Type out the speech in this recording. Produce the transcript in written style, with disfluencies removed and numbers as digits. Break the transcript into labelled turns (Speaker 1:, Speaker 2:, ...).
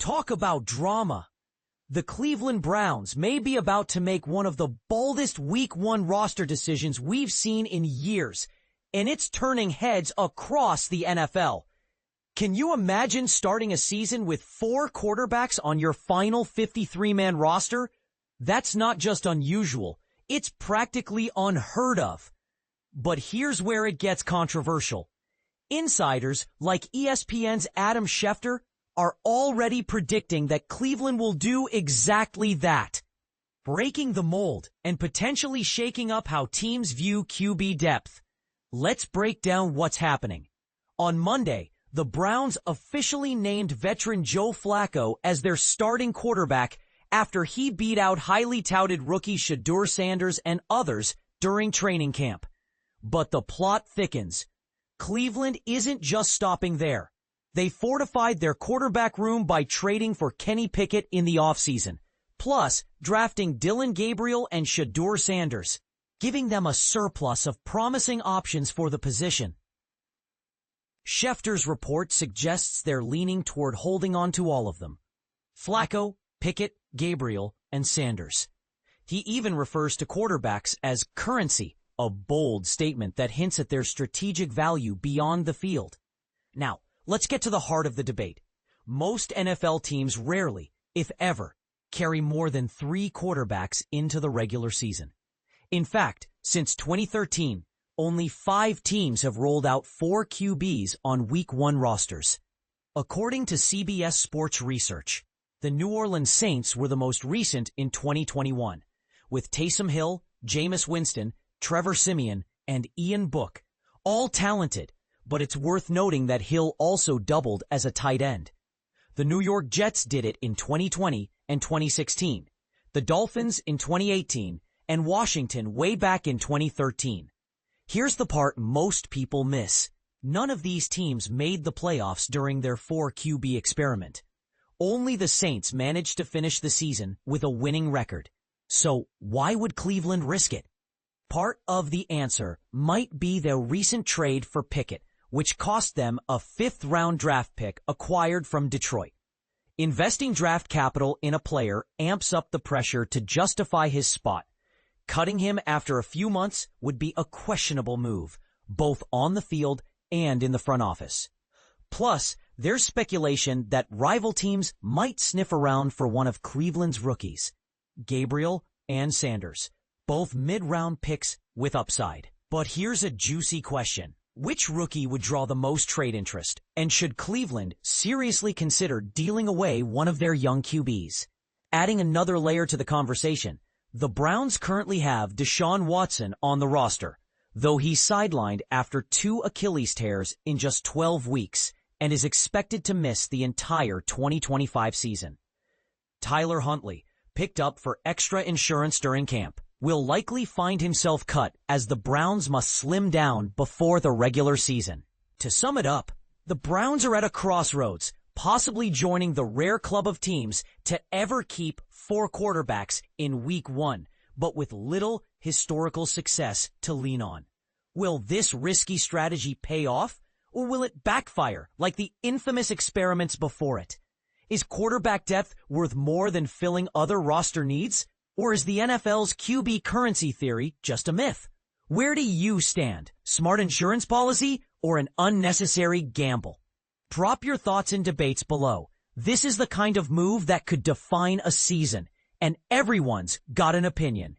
Speaker 1: Talk about drama. The Cleveland Browns may be about to make one of the boldest Week 1 roster decisions we've seen in years, and it's turning heads across the NFL. Can you imagine starting a season with 4 quarterbacks on your final 53-man roster? That's not just unusual, it's practically unheard of. But here's where it gets controversial. Insiders like ESPN's Adam Schefter are already predicting that Cleveland will do exactly that, breaking the mold and potentially shaking up how teams view QB depth. Let's break down what's happening. On Monday, the Browns officially named veteran Joe Flacco as their starting quarterback after he beat out highly touted rookie Shedeur Sanders and others during training camp. But the plot thickens. Cleveland isn't just stopping there. They fortified their quarterback room by trading for Kenny Pickett in the offseason, plus drafting Dillon Gabriel and Shedeur Sanders, giving them a surplus of promising options for the position. Schefter's report suggests they're leaning toward holding on to all of them: Flacco, Pickett, Gabriel, and Sanders. He even refers to quarterbacks as currency, a bold statement that hints at their strategic value beyond the field. Now, let's get to the heart of the debate. Most NFL teams rarely, if ever, carry more than 3 quarterbacks into the regular season. In fact, since 2013, only 5 teams have rolled out 4 QBs on Week 1 rosters. According to CBS Sports Research, the New Orleans Saints were the most recent in 2021, with Taysom Hill, Jameis Winston, Trevor Siemian, and Ian Book, all talented, but it's worth noting that Hill also doubled as a tight end. The New York Jets did it in 2020 and 2016, the Dolphins in 2018, and Washington way back in 2013. Here's the part most people miss. None of these teams made the playoffs during their 4 QB experiment. Only the Saints managed to finish the season with a winning record. So why would Cleveland risk it? Part of the answer might be their recent trade for Pickett, which cost them a 5th-round draft pick acquired from Detroit. Investing draft capital in a player amps up the pressure to justify his spot. Cutting him after a few months would be a questionable move, both on the field and in the front office. Plus, there's speculation that rival teams might sniff around for one of Cleveland's rookies, Gabriel and Sanders, both mid-round picks with upside. But here's a juicy question. Which rookie would draw the most trade interest, and should Cleveland seriously consider dealing away one of their young QBs? Adding another layer to the conversation, the Browns currently have Deshaun Watson on the roster, though he's sidelined after 2 Achilles tears in just 12 weeks and is expected to miss the entire 2025 season. Tyler Huntley, picked up for extra insurance during camp, will likely find himself cut as the Browns must slim down before the regular season. To sum it up, the Browns are at a crossroads, possibly joining the rare club of teams to ever keep 4 quarterbacks in Week 1, but with little historical success to lean on. Will this risky strategy pay off, or will it backfire like the infamous experiments before it? Is quarterback depth worth more than filling other roster needs? Or is the NFL's QB currency theory just a myth? Where do you stand? Smart insurance policy or an unnecessary gamble? Drop your thoughts and debates below. This is the kind of move that could define a season, and everyone's got an opinion.